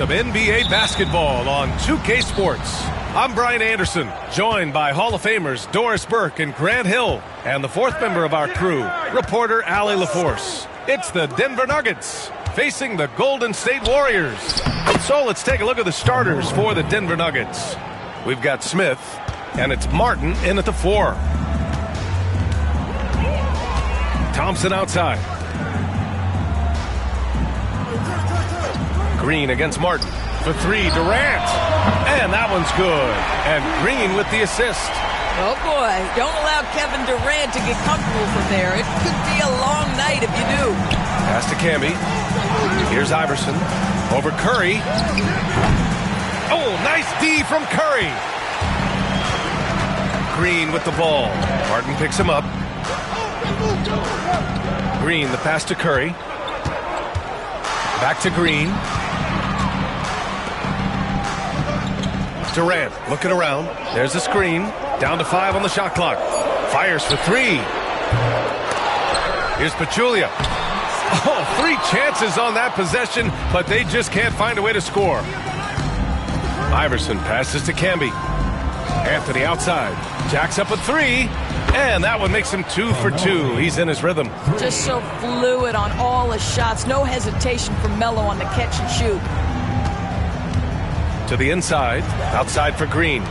Of NBA basketball on 2K Sports. I'm Brian Anderson, joined by Hall of Famers Doris Burke and Grant Hill, and the fourth member of our crew, reporter Allie LaForce. It's the Denver Nuggets facing the Golden State Warriors. So let's take a look at the starters for the Denver Nuggets. We've got Smith, and it's Martin in at the 4. Thompson outside. Green against Martin. For 3, Durant. And that one's good. And Green with the assist. Oh, boy. Don't allow Kevin Durant to get comfortable from there. It could be a long night if you do. Pass to Camby. Here's Iverson. Over Curry. Oh, nice D from Curry. Green with the ball. Martin picks him up. Green, the pass to Curry. Back to Green. Durant looking around. There's the screen. Down to 5 on the shot clock. Fires for 3. Here's Pachulia. Oh, 3 chances on that possession, but they just can't find a way to score. Iverson passes to Camby. Anthony outside. Jacks up a 3. And that one makes him 2 for 2. He's in his rhythm. Just so fluid on all his shots. No hesitation for Melo on the catch and shoot. To the inside. Outside for Green.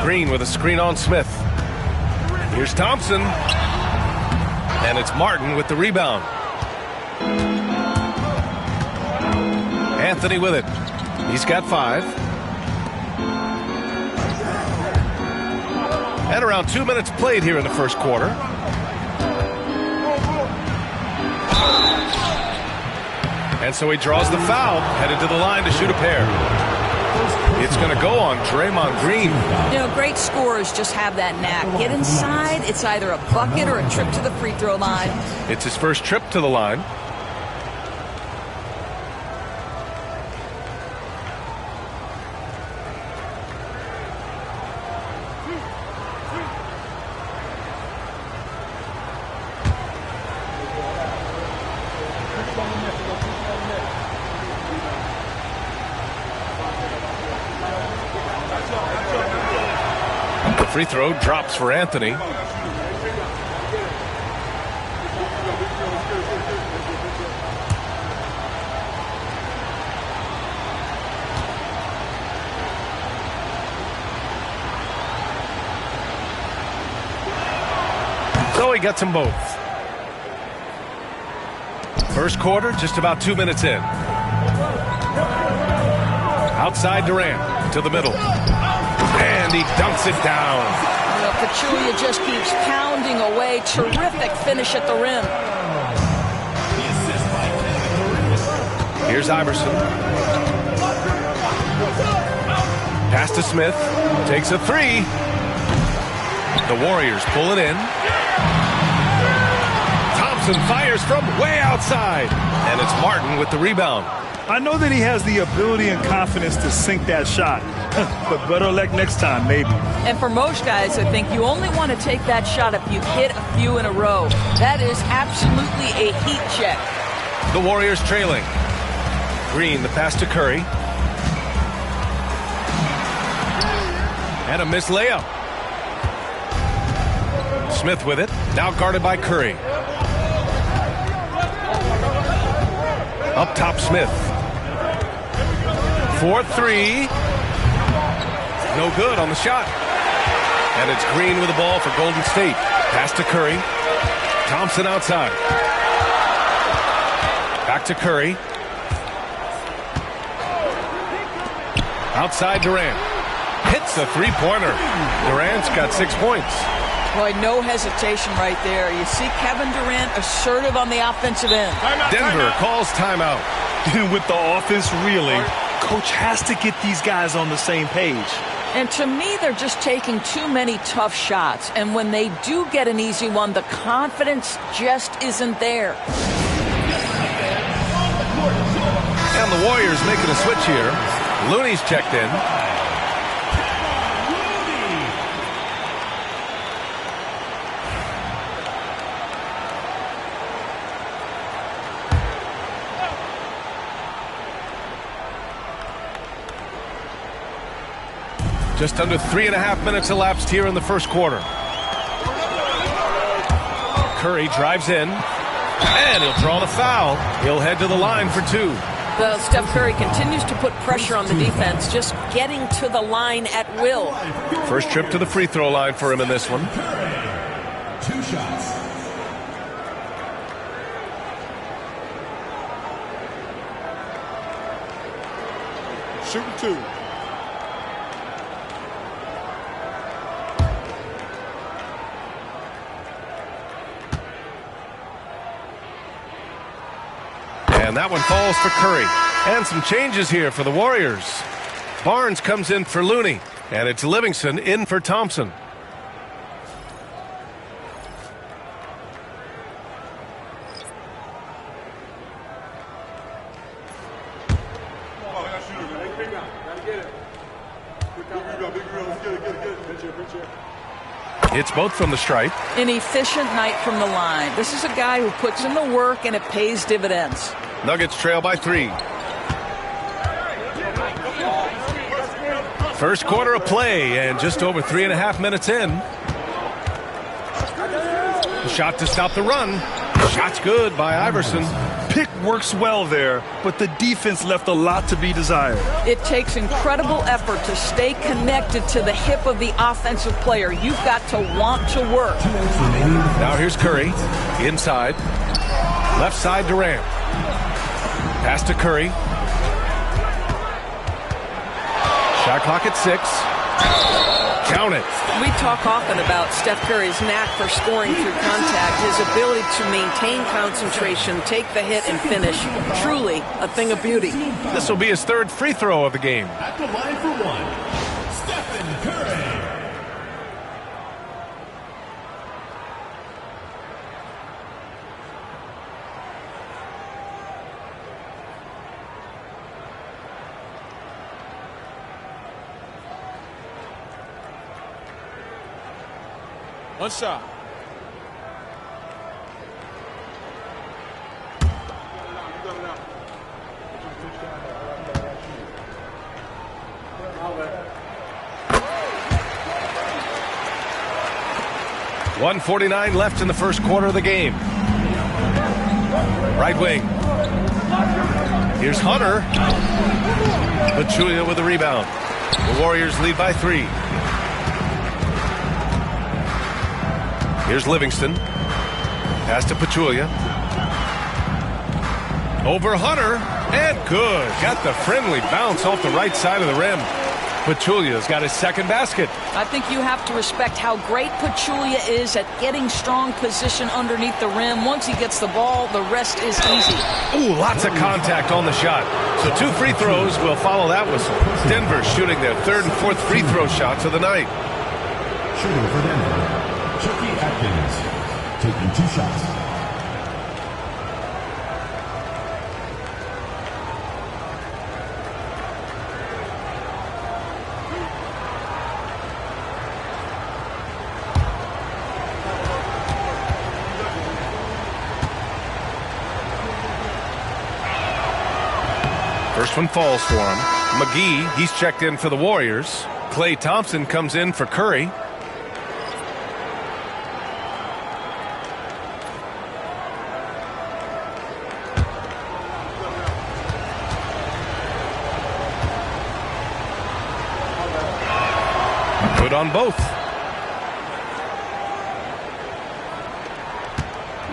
Green with a screen on Smith. Here's Thompson. And it's Martin with the rebound. Anthony with it. He's got 5. And around 2 minutes played here in the first quarter. And so he draws the foul, headed to the line to shoot a pair. It's going to go on Draymond Green. You know, great scorers just have that knack. Get inside, it's either a bucket or a trip to the free throw line. It's his first trip to the line. The free throw drops for Anthony. So he gets them both. First quarter, just about 2 minutes in. Outside Durant to the middle. And he dunks it down. Well, Pachulia just keeps pounding away. Terrific finish at the rim. Here's Iverson. Pass to Smith. Takes a 3. The Warriors pull it in. Thompson fires from way outside. And it's Martin with the rebound. I know that he has the ability and confidence to sink that shot, but better luck next time, maybe. And for most guys, I think you only want to take that shot if you hit a few in a row. That is absolutely a heat check. The Warriors trailing. Green, the pass to Curry. And a missed layup. Smith with it, now guarded by Curry. Up top, Smith. 4-3. No good on the shot. And it's Green with the ball for Golden State. Pass to Curry. Thompson outside. Back to Curry. Outside Durant. Hits a 3-pointer. Durant's got 6 points. Boy, no hesitation right there. You see Kevin Durant assertive on the offensive end. Denver calls timeout. With the offense reeling, coach has to get these guys on the same page. And to me, they're just taking too many tough shots. And when they do get an easy one, the confidence just isn't there. And the Warriors making a switch here. Looney's checked in. Just under 3.5 minutes elapsed here in the first quarter. Curry drives in, and he'll draw the foul. He'll head to the line for two. Well, Steph Curry continues to put pressure on the defense, just getting to the line at will. First trip to the free throw line for him in this one. 2 shots. Shooting 2. And that one falls for Curry. And some changes here for the Warriors. Barnes comes in for Looney, and it's Livingston in for Thompson. It's both from the stripe. An efficient night from the line. This is a guy who puts in the work, and it pays dividends. Nuggets trail by 3. First quarter of play, and just over 3.5 minutes in. The shot to stop the run. Shot's good by Iverson. Pick works well there, but the defense left a lot to be desired. It takes incredible effort to stay connected to the hip of the offensive player. You've got to want to work. Now here's Curry. Inside. Left side Durant. Pass to Curry. Shot clock at 6. Count it. We talk often about Steph Curry's knack for scoring through contact, his ability to maintain concentration, take the hit, and finish. Truly a thing of beauty. This will be his 3rd free throw of the game. At the line for 1, Stephen Curry. One shot. .149 left in the first quarter of the game. Right wing. Here's Hunter. Pachulia with the rebound. The Warriors lead by 3. Here's Livingston. Pass to Pachulia. Over Hunter. And good. Got the friendly bounce off the right side of the rim. Pachulia's got his 2nd basket. I think you have to respect how great Pachulia is at getting strong position underneath the rim. Once he gets the ball, the rest is easy. Ooh, lots of contact on the shot. So 2 free throws will follow that whistle. Denver shooting their 3rd and 4th free throw shots of the night. Shooting for Denver, Chucky Atkins, taking 2 shots. First one falls for him. McGee, he's checked in for the Warriors. Klay Thompson comes in for Curry. Good on both.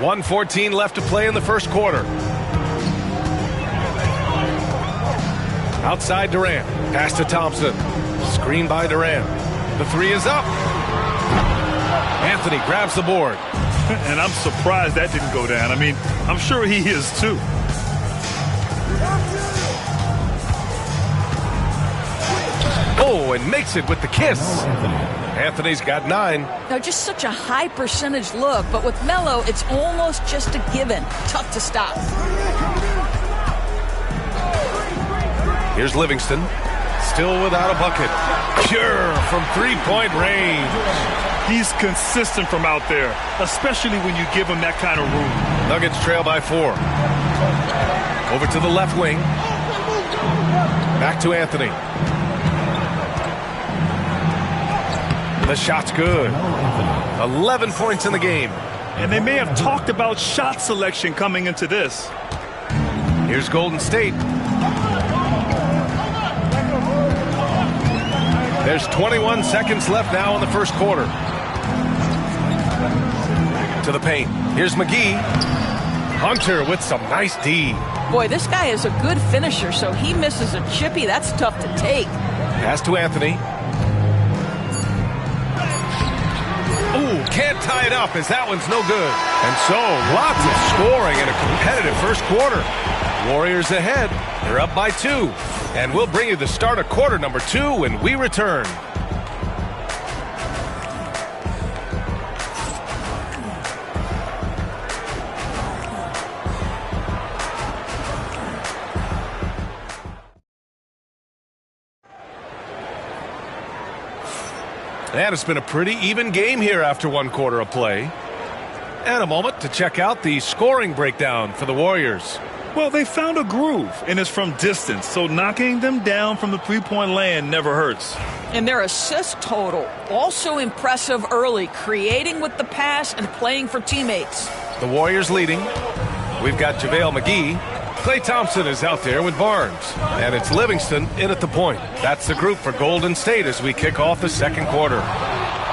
1:14 left to play in the first quarter. Outside Durant. Pass to Thompson. Screen by Durant. The 3 is up. Anthony grabs the board. And I'm surprised that didn't go down. I mean, I'm sure he is too. Oh, and makes it with the kiss. Anthony's got 9. Now, just such a high percentage look, but with Melo, it's almost just a given. Tough to stop. Here's Livingston. Still without a bucket. Pure from 3-point range. He's consistent from out there, especially when you give him that kind of room. Nuggets trail by 4. Over to the left wing. Back to Anthony. The shot's good. 11 points in the game. And they may have talked about shot selection coming into this. Here's Golden State. There's 21 seconds left now in the first quarter. To the paint. Here's McGee. Hunter with some nice D. Boy, this guy is a good finisher, so he misses a chippy. That's tough to take. Pass to Anthony. Ooh, can't tie it up as that one's no good. And so, lots of scoring in a competitive first quarter. Warriors ahead. They're up by 2. And we'll bring you the start of quarter number 2 when we return. And it's been a pretty even game here after 1 quarter of play. And a moment to check out the scoring breakdown for the Warriors. Well, they found a groove, and it's from distance, so knocking them down from the three-point land never hurts. And their assist total, also impressive early, creating with the pass and playing for teammates. The Warriors leading. We've got JaVale McGee. Klay Thompson is out there with Barnes. And it's Livingston in at the point. That's the group for Golden State as we kick off the second quarter.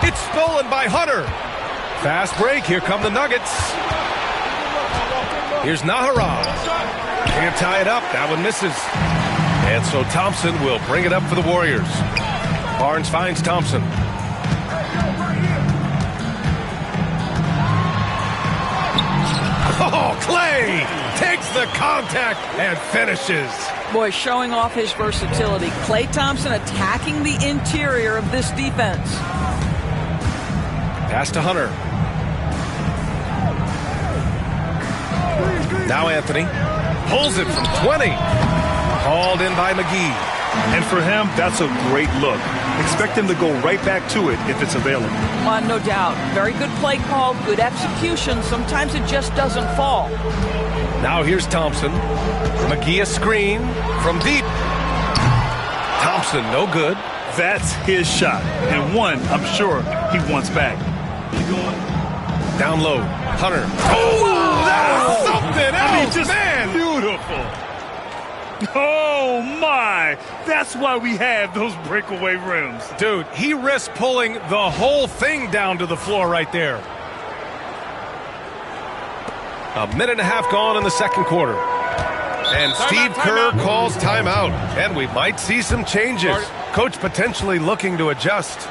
It's stolen by Hunter. Fast break. Here come the Nuggets. Here's Naharam. Can't tie it up. That one misses. And so Thompson will bring it up for the Warriors. Barnes finds Thompson. Oh, Klay takes the contact and finishes. Boy, showing off his versatility. Klay Thompson attacking the interior of this defense. Pass to Hunter. Now Anthony pulls it from 20. Called in by McGee. And for him, that's a great look. Expect him to go right back to it if it's available. No doubt. Very good play call, good execution. Sometimes it just doesn't fall. Now here's Thompson. McGee a screen from deep. Thompson no good. That's his shot. And one, I'm sure, he wants back. Down low. Hunter. Oh, that's something else, I mean, just man. Beautiful. Oh, my. That's why we have those breakaway rims. Dude, he risked pulling the whole thing down to the floor right there. A minute and a half gone in the second quarter. And Steve Kerr calls timeout. And we might see some changes. Coach potentially looking to adjust.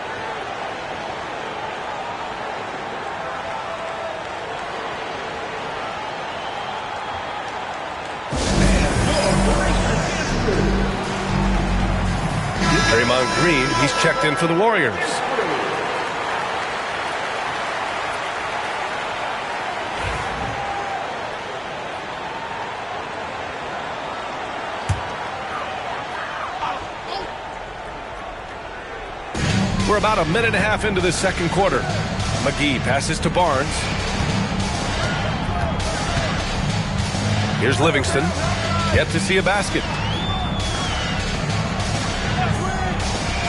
Draymond Green, he's checked in for the Warriors. We're about a minute and a half into the second quarter. McGee passes to Barnes. Here's Livingston. Yet to see a basket.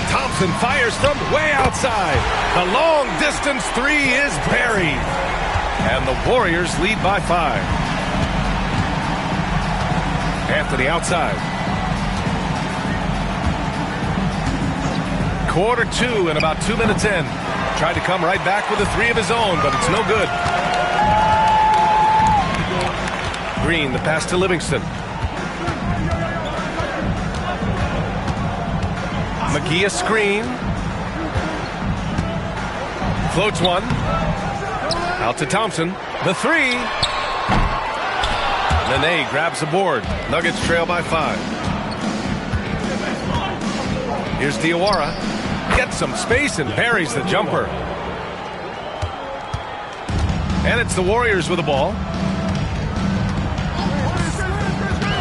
Thompson fires from way outside. The long-distance three is buried. And the Warriors lead by 5. Anthony outside. Quarter 2 and about 2 minutes in. Tried to come right back with a 3 of his own, but it's no good. Green, the pass to Livingston. McGee a screen. Floats one. Out to Thompson. The 3. Nene grabs the board. Nuggets trail by 5. Here's Diawara. Gets some space and buries the jumper. And it's the Warriors with the ball.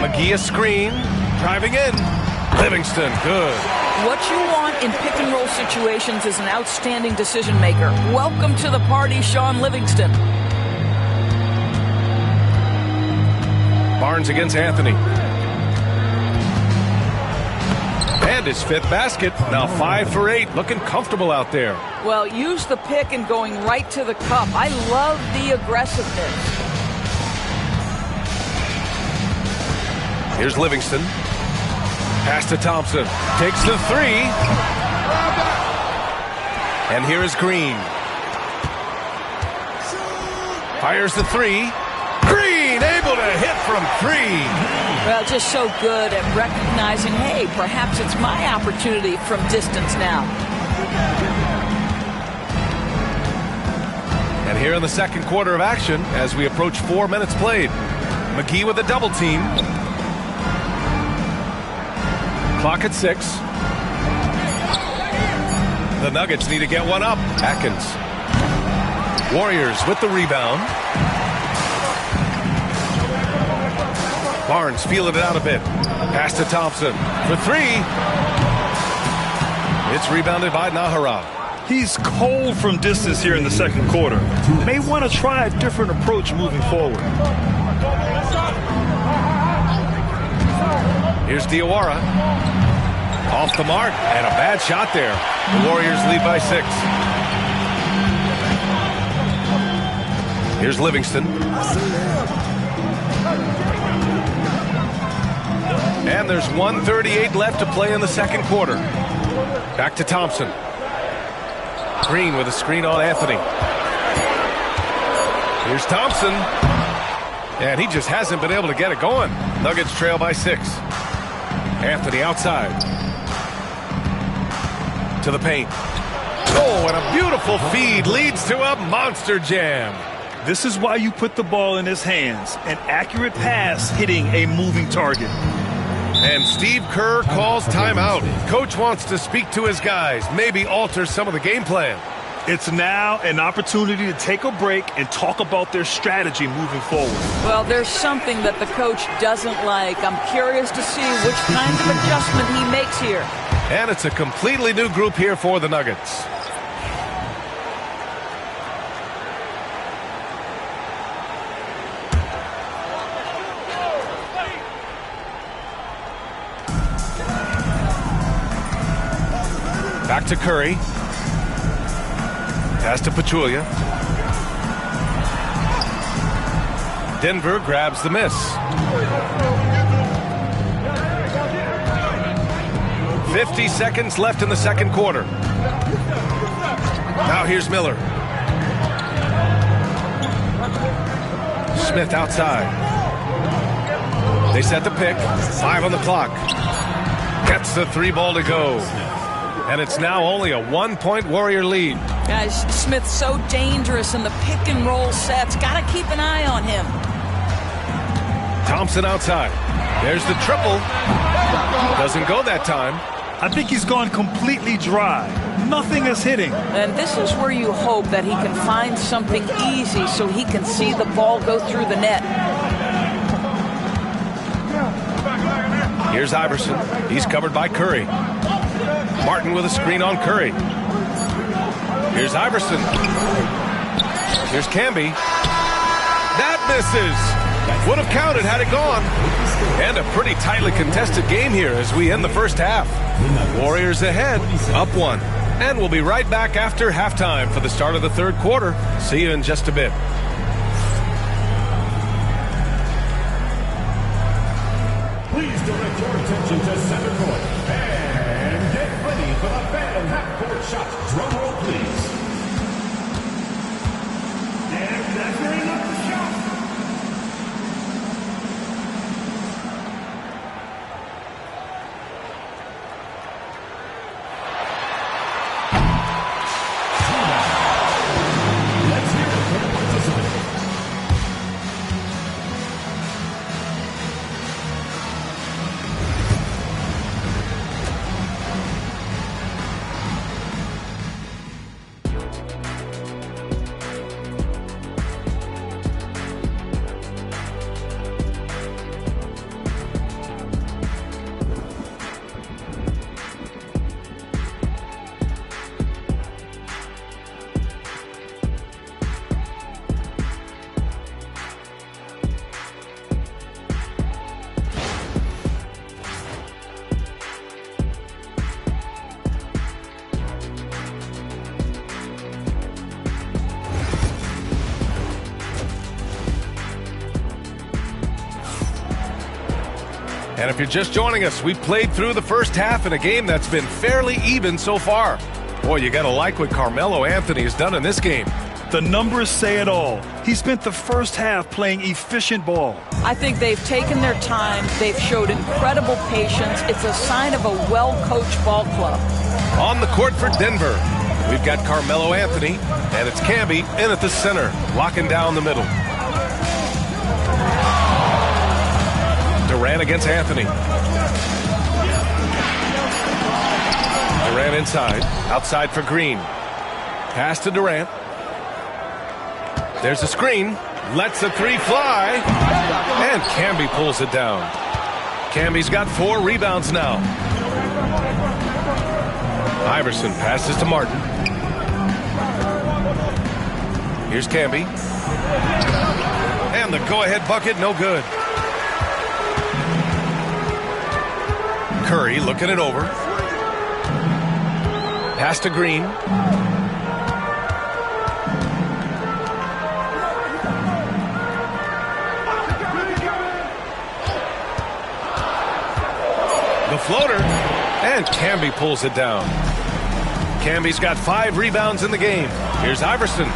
McGee a screen. Driving in. Livingston, good. What you want in pick-and-roll situations is an outstanding decision-maker. Welcome to the party, Sean Livingston. Barnes against Anthony. And And his 5th basket. Now 5 for 8. Looking comfortable out there. Well, use the pick and going right to the cup. I love the aggressiveness. Here's Livingston. Pass to Thompson. Takes the 3. And here is Green. Fires the 3. Green able to hit from 3. Well, just so good at recognizing, hey, perhaps it's my opportunity from distance now. And here in the second quarter of action, as we approach 4 minutes played, McGee with a double team. Clock at 6. The Nuggets need to get one up. Atkins. Warriors with the rebound. Barnes feeling it out a bit. Pass to Thompson for 3. It's rebounded by Nahara. He's cold from distance here in the second quarter. May want to try a different approach moving forward. Here's Diawara. Off the mark, and a bad shot there. The Warriors lead by 6. Here's Livingston. And there's 1:38 left to play in the second quarter. Back to Thompson. Green with a screen on Anthony. Here's Thompson. And he just hasn't been able to get it going. Nuggets trail by 6. Anthony outside. To the paint. Oh, and a beautiful feed leads to a monster jam. This is why you put the ball in his hands. An accurate pass hitting a moving target. And Steve Kerr calls timeout. Coach wants to speak to his guys, maybe alter some of the game plan. It's now an opportunity to take a break and talk about their strategy moving forward. Well, there's something that the coach doesn't like. I'm curious to see which kinds of adjustment he makes here. And it's a completely new group here for the Nuggets. Back to Curry. Pass to Pachulia. Denver grabs the miss. 50 seconds left in the second quarter. Now here's Miller. Smith outside. They set the pick. 5 on the clock. Gets the 3 ball to go. And it's now only a 1-point Warrior lead. Guys, Smith's so dangerous in the pick and roll sets. Got to keep an eye on him. Thompson outside. There's the triple. Doesn't go that time. I think he's gone completely dry. Nothing is hitting. And this is where you hope that he can find something easy so he can see the ball go through the net. Here's Iverson. He's covered by Curry. Martin with a screen on Curry. Here's Iverson. Here's Camby. That misses. Would have counted had it gone. And a pretty tightly contested game here as we end the first half. Warriors ahead, up 1. And we'll be right back after halftime for the start of the third quarter. See you in just a bit. Please direct your attention to center court. And get ready for the Phantom half-court shot. Drum roll, please. And that's very much the shot. Let's hear it for the participant. And if you're just joining us, we played through the first half in a game that's been fairly even so far. Boy, you got to like what Carmelo Anthony has done in this game. The numbers say it all. He spent the first half playing efficient ball. I think they've taken their time. They've showed incredible patience. It's a sign of a well-coached ball club. On the court for Denver, we've got Carmelo Anthony, and it's Camby in at the center, locking down the middle. Durant against Anthony. Durant inside, outside for Green. Pass to Durant. There's a screen, lets the three fly, and Camby pulls it down. Camby's got 4 rebounds now. Iverson passes to Martin. Here's Camby. And the go-ahead bucket, no good. Curry looking it over. Pass to Green. The floater, and Camby pulls it down. Camby's got 5 rebounds in the game. Here's Iverson.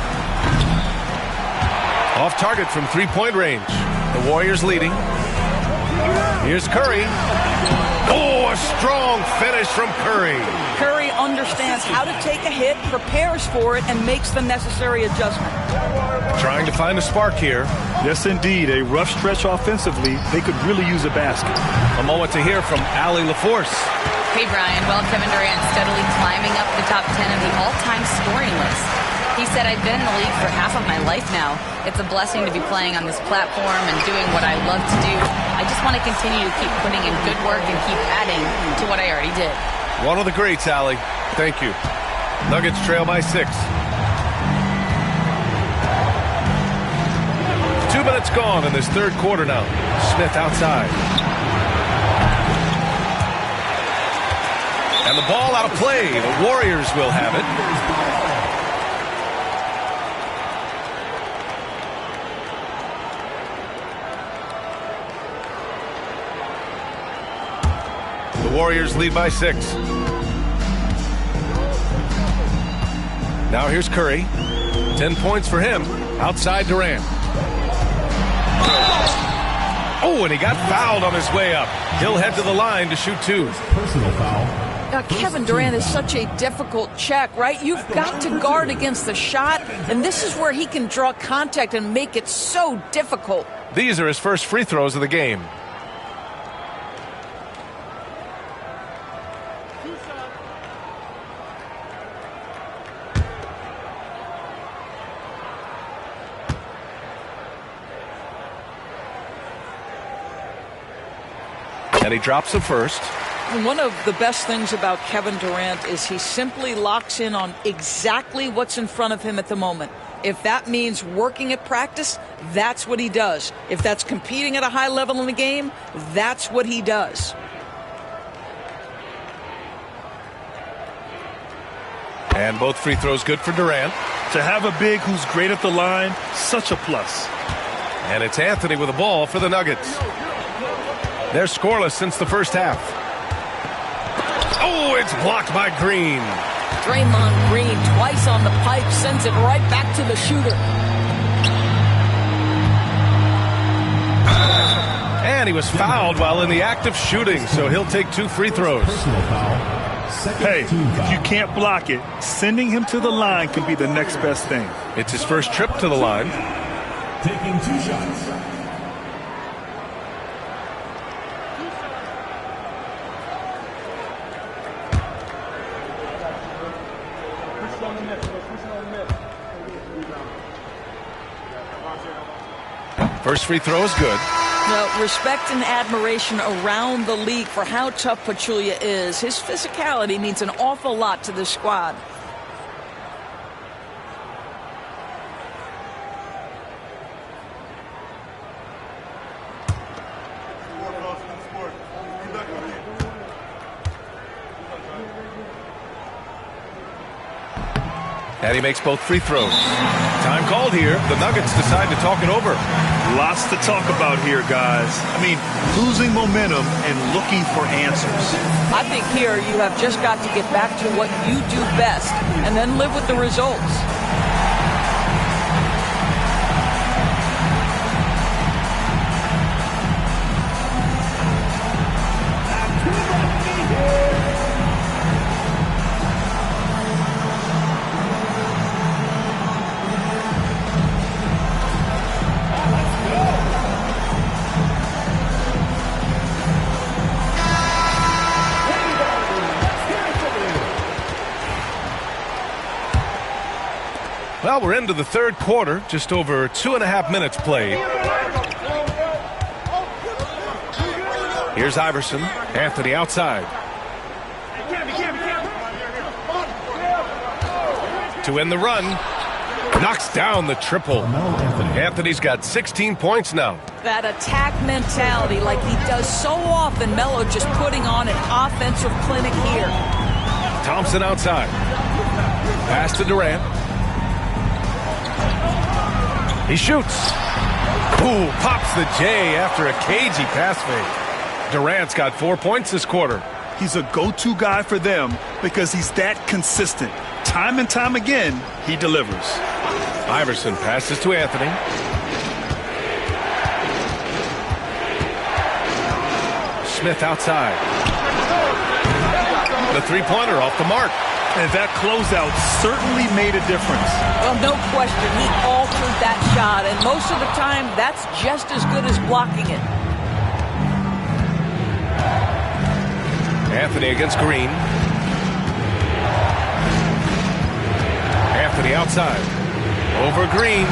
Off target from 3-point range. The Warriors leading. Here's Curry. Oh, a strong finish from Curry. Curry understands how to take a hit, prepares for it, and makes the necessary adjustment. Trying to find a spark here. Yes, indeed. A rough stretch offensively. They could really use a basket. A moment to hear from Allie LaForce. Hey, Brian. Well, Kevin Durant steadily climbing up the top 10 of the all-time scoring list. He said, I've been in the league for half of my life now. It's a blessing to be playing on this platform and doing what I love to do. I just want to continue to keep putting in good work and keep adding to what I already did. One of the greats, Allie. Thank you. Nuggets trail by 6. 2 minutes gone in this third quarter now. Smith outside. And the ball out of play. The Warriors will have it. The Warriors lead by 6. Now here's Curry. 10 points for him. Outside Durant. Oh, and he got fouled on his way up. He'll head to the line to shoot 2. Personal foul. Kevin Durant is such a difficult check, right? You've got to guard against the shot, and this is where he can draw contact and make it so difficult. These are his first free throws of the game. And he drops the first. One of the best things about Kevin Durant is he simply locks in on exactly what's in front of him at the moment. If that means working at practice, that's what he does. If that's competing at a high level in the game, that's what he does. And both free throws good for Durant. To have a big who's great at the line, such a plus. And it's Anthony with the ball for the Nuggets. They're scoreless since the first half. Oh, it's blocked by Green. Draymond Green twice on the pipe, sends it right back to the shooter. And he was fouled while in the act of shooting, so he'll take 2 free throws. Personal foul. Hey, if you can't block it, sending him to the line can be the next best thing. It's his first trip to the line. Taking 2 shots. First free throw is good. Well, respect and admiration around the league for how tough Pachulia is. His physicality means an awful lot to this squad. And he makes both free throws. Time called here. The Nuggets decide to talk it over. Lots to talk about here, guys. I mean, losing momentum and looking for answers. I think here you have just got to get back to what you do best and then live with the results. Well, we're into the third quarter, just over 2.5 minutes played. Here's Iverson. Anthony outside. To end the run. Knocks down the triple. Anthony's got 16 points now. That attack mentality like he does so often. Melo just putting on an offensive clinic here. Thompson outside. Pass to Durant. He shoots. Ooh, pops the J after a cagey pass fake. Durant's got 4 points this quarter. He's a go-to guy for them because he's that consistent. Time and time again, he delivers. Iverson passes to Anthony. Smith outside. The three-pointer off the mark. And that closeout certainly made a difference. Well, no question. He altered that shot, and most of the time, that's just as good as blocking it. Anthony against Green. Anthony outside. Over Green.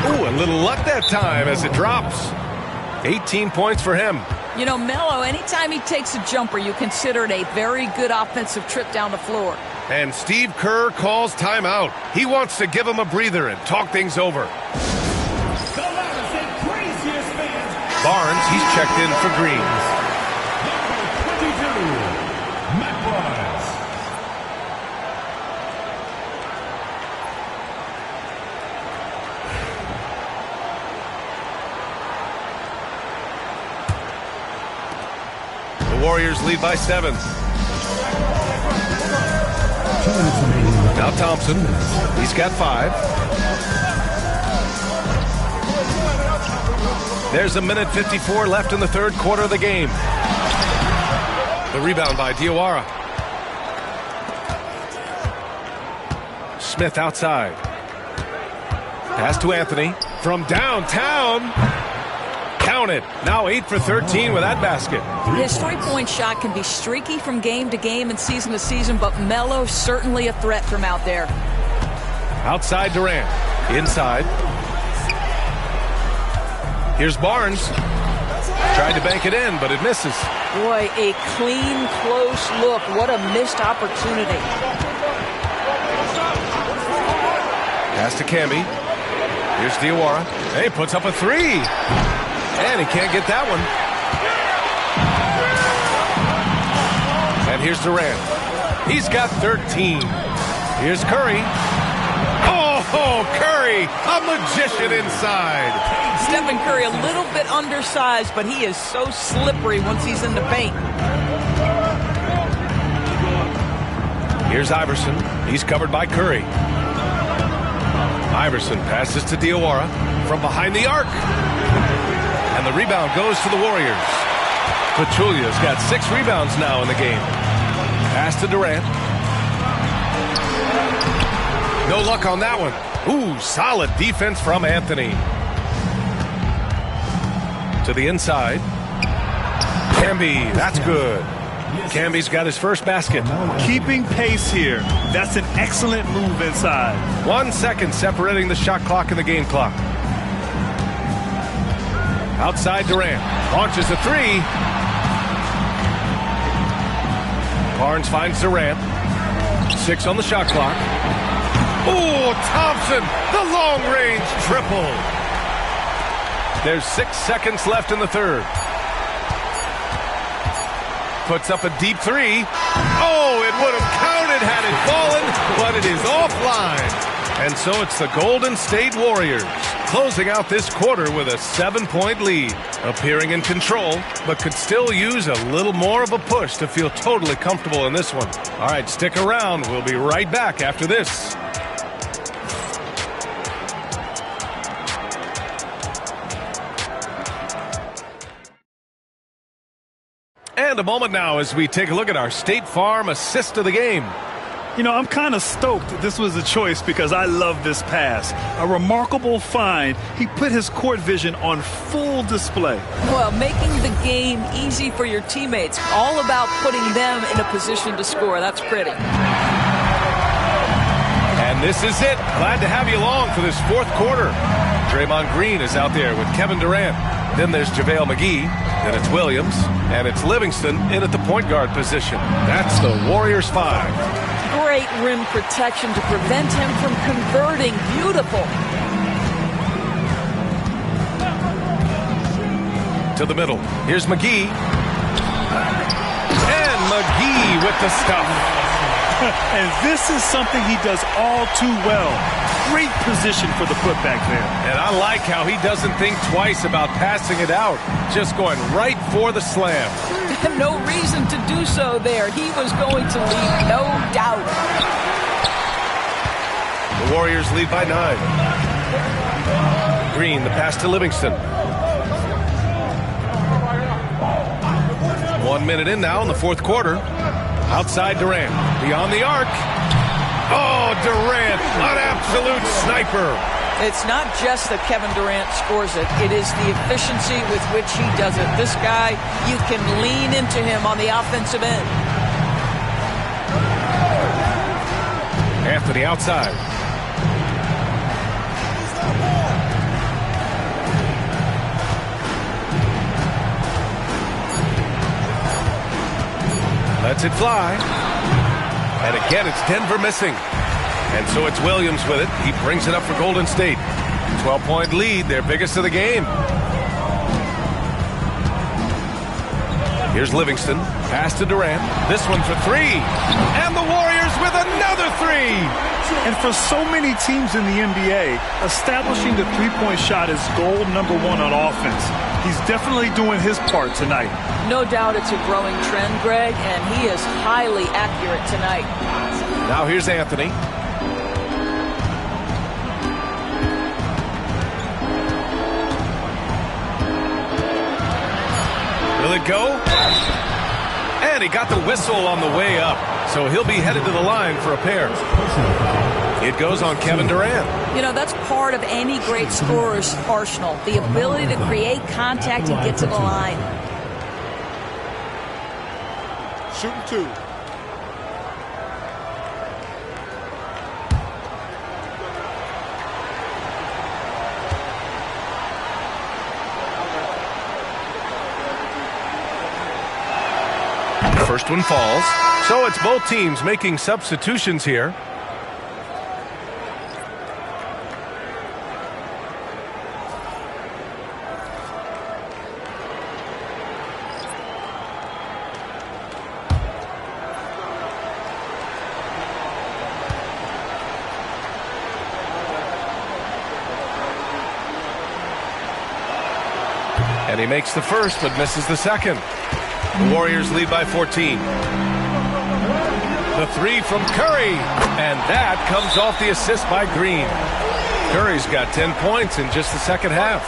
Ooh, a little luck that time as it drops. 18 points for him. You know, Melo, anytime he takes a jumper, you consider it a very good offensive trip down the floor. And Steve Kerr calls timeout. He wants to give him a breather and talk things over. Barnes, he's checked in for Green. The Warriors lead by 7. Now Thompson, he's got 5. There's 1:54 left in the third quarter of the game. The rebound by Diawara. Smith outside. Pass to Anthony from downtown. Counted. Now 8 for 13 with that basket. His three-point shot can be streaky from game to game and season to season, but Melo's certainly a threat from out there. Outside Durant. Inside. Here's Barnes. Tried to bank it in, but it misses. Boy, a clean, close look. What a missed opportunity. Pass to Camby. Here's Diawara. Hey, puts up a 3. And he can't get that one. And here's Durant. He's got 13. Here's Curry. Oh, Curry, a magician inside. Stephen Curry, a little bit undersized, but he is so slippery once he's in the paint. Here's Iverson. He's covered by Curry. Iverson passes to Diawara from behind the arc. And the rebound goes to the Warriors. Pachulia's got 6 rebounds now in the game. Pass to Durant. No luck on that one. Ooh, solid defense from Anthony. To the inside. Camby, that's good. Camby's got his first basket. Keeping pace here. That's an excellent move inside. 1 second separating the shot clock and the game clock. Outside Durant. Launches a 3. Barnes finds Durant. 6 on the shot clock. Ooh, Thompson, the long-range triple. There's 6 seconds left in the third. puts up a deep three. Oh, it would have counted had it fallen, but it is offline. And so it's the Golden State Warriors closing out this quarter with a 7-point lead, appearing in control, but could still use a little more of a push to feel totally comfortable in this one. All right, stick around. We'll be right back after this. And a moment now as we take a look at our State Farm assist of the game. You know, I'm kind of stoked this was a choice because I love this pass. A remarkable find. He put his court vision on full display. Well, making the game easy for your teammates. All about putting them in a position to score. That's pretty. And this is it. Glad to have you along for this fourth quarter. Draymond Green is out there with Kevin Durant. Then there's JaVale McGee. Then it's Williams. And it's Livingston in at the point guard position. That's the Warriors 5. Great rim protection to prevent him from converting. Beautiful. To the middle. Here's McGee. And McGee with the stuff. And this is something he does all too well. Great position for the putback there. And I like how he doesn't think twice about passing it out. Just going right for the slam. No reason to do so there. He was going to lead, no doubt. The Warriors lead by 9. Green, the pass to Livingston. 1 minute in now in the fourth quarter. Outside Durant, beyond the arc. Oh, Durant, an absolute sniper. It's not just that Kevin Durant scores it. It is the efficiency with which he does it. This guy, you can lean into him on the offensive end. Anthony outside. Lets it fly. And again, it's Denver missing. And so it's Williams with it. He brings it up for Golden State. 12-point lead, their biggest of the game. Here's Livingston. Pass to Durant. This one for 3. And the Warriors with another 3. And for so many teams in the NBA, establishing the three-point shot is goal number 1 on offense. He's definitely doing his part tonight. No doubt it's a growing trend, Greg, and he is highly accurate tonight. Now here's Anthony. Will it go? And he got the whistle on the way up. So he'll be headed to the line for a pair. It goes on Kevin Durant. You know, that's part of any great scorer's arsenal. The ability to create contact and get to the line. Shooting 2. First one falls. So it's both teams making substitutions here. And he makes the first, but misses the second. The Warriors lead by 14. The 3 from Curry. And that comes off the assist by Green. Curry's got 10 points in just the second half.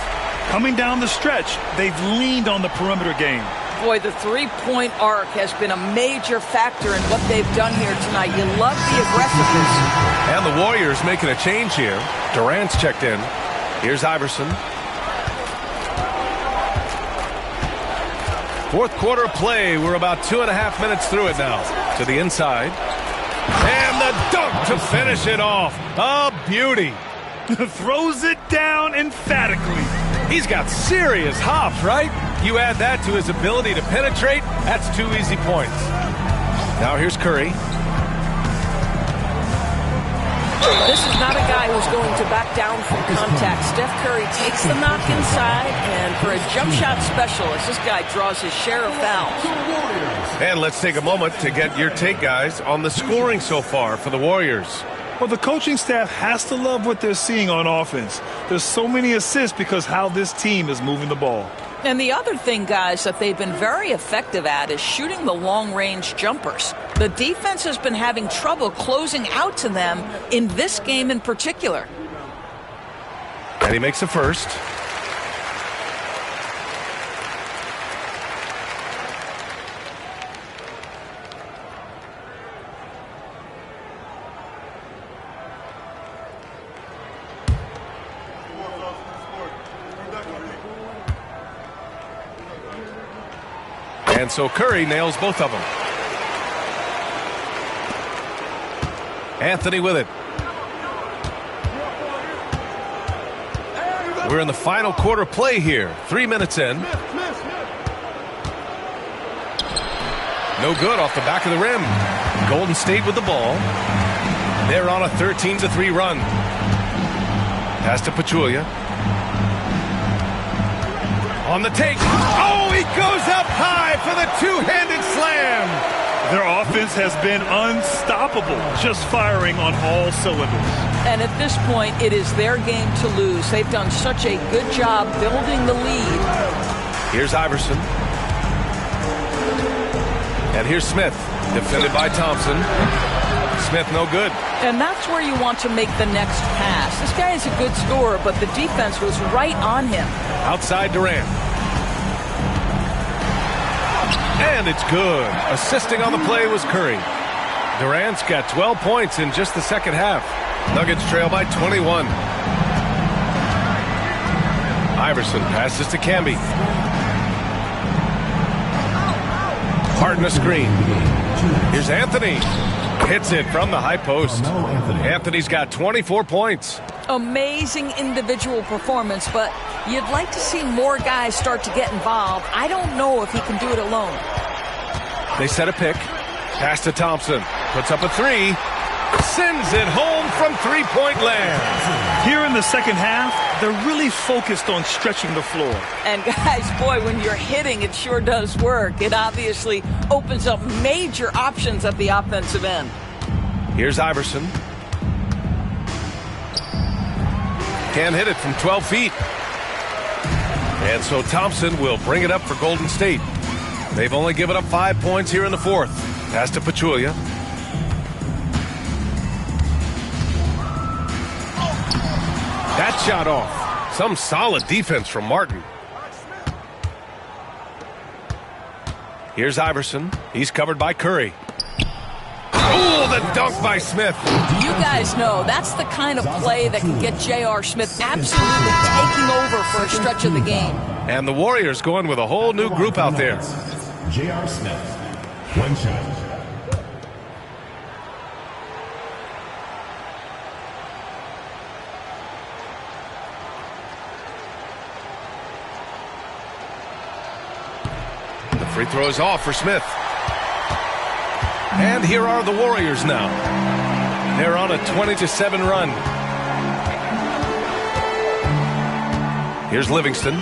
Coming down the stretch, they've leaned on the perimeter game. Boy, the three-point arc has been a major factor in what they've done here tonight. You love the aggressiveness. And the Warriors making a change here. Durant's checked in. Here's Iverson. Fourth quarter play. We're about 2.5 minutes through it now. To the inside. And the dunk to finish it off. A beauty. Throws it down emphatically. He's got serious hops, right? You add that to his ability to penetrate, that's 2 easy points. Now here's Curry. This is not a guy who's going to back down from contact. Steph Curry takes the knock inside, and for a jump shot specialist, this guy draws his share of fouls. And let's take a moment to get your take, guys, on the scoring so far for the Warriors. Well, the coaching staff has to love what they're seeing on offense. There's so many assists because how this team is moving the ball. And the other thing, guys, that they've been very effective at is shooting the long-range jumpers. The defense has been having trouble closing out to them in this game in particular. And he makes the first. And so Curry nails both of them. Anthony with it. We're in the final quarter play here. 3 minutes in. No good off the back of the rim. Golden State with the ball. They're on a 13-3 run. Pass to Pachulia. On the take. Oh, he goes up high for the two-handed slam. Their offense has been unstoppable, just firing on all cylinders. And at this point, it is their game to lose. They've done such a good job building the lead. Here's Iverson. And here's Smith, defended by Thompson. Smith no good. And that's where you want to make the next pass. This guy is a good scorer, but the defense was right on him. Outside Durant. And it's good. Assisting on the play was Curry. Durant's got 12 points in just the second half. Nuggets trail by 21. Iverson passes to Camby. Harden a screen. Here's Anthony. Hits it from the high post. Anthony's got 24 points. Amazing individual performance, but you'd like to see more guys start to get involved. I don't know if he can do it alone. They set a pick. Pass to Thompson. Puts up a three. Sends it home from three-point land. Here in the second half, they're really focused on stretching the floor. And guys, boy, when you're hitting, it sure does work. It obviously opens up major options at the offensive end. Here's Iverson. Can't hit it from 12 feet. And so Thompson will bring it up for Golden State. They've only given up 5 points here in the fourth. Pass to Pachulia. That shot off. Some solid defense from Martin. Here's Iverson. He's covered by Curry. Oh, the dunk by Smith. You guys know that's the kind of play that can get J.R. Smith absolutely taking over for a stretch of the game. And the Warriors going with a whole new group out there. J.R. Smith, one shot. The free throw is off for Smith. And here are the Warriors now. They're on a 20-7 run. Here's Livingston.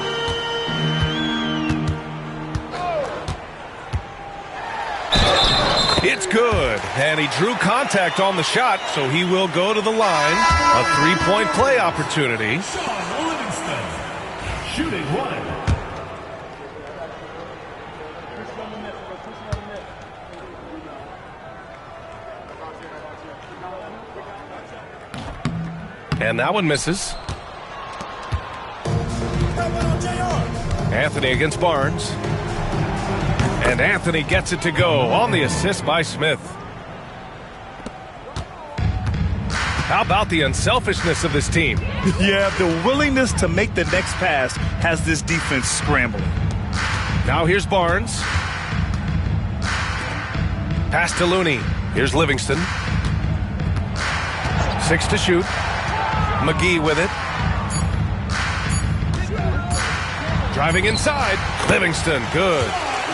It's good. And he drew contact on the shot, so he will go to the line. A three-point play opportunity. Livingston, shooting one. And that one misses. Anthony against Barnes. And Anthony gets it to go on the assist by Smith. How about the unselfishness of this team? Yeah, the willingness to make the next pass has this defense scrambling. Now here's Barnes. Pass to Looney. Here's Livingston. 6 to shoot. McGee with it. Driving inside. Livingston, good.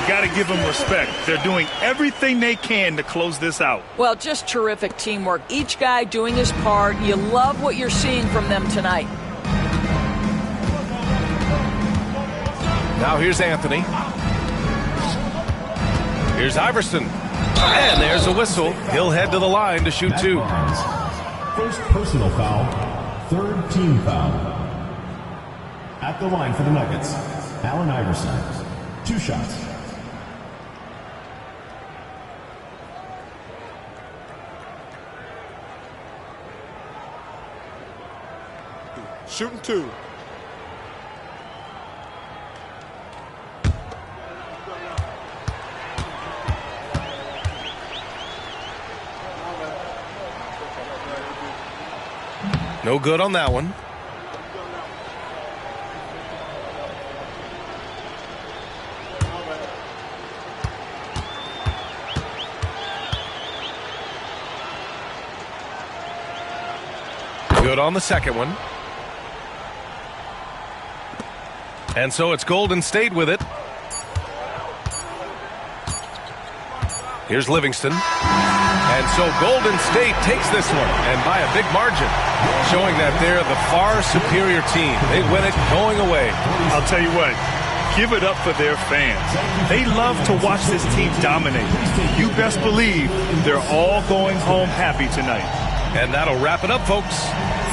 got to give them respect. They're doing everything they can to close this out. Well, just terrific teamwork. Each guy doing his part. You love what you're seeing from them tonight. Now here's Anthony. Here's Iverson. And there's a whistle. He'll head to the line to shoot two. First personal foul, third team foul. At the line for the Nuggets, Allen Iverson. 2 shots. Shooting 2. No good on that one. Good on the second one. And so it's Golden State with it. Here's Livingston. And so Golden State takes this one, and by a big margin, showing that they're the far superior team. They win it going away. I'll tell you what, give it up for their fans. They love to watch this team dominate. You best believe they're all going home happy tonight. And that'll wrap it up, folks.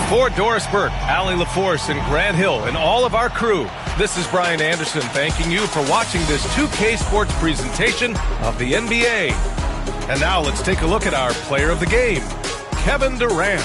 For Doris Burke, Allie LaForce, and Grant Hill, and all of our crew, this is Brian Anderson thanking you for watching this 2K Sports presentation of the NBA. And now let's take a look at our player of the game, Kevin Durant.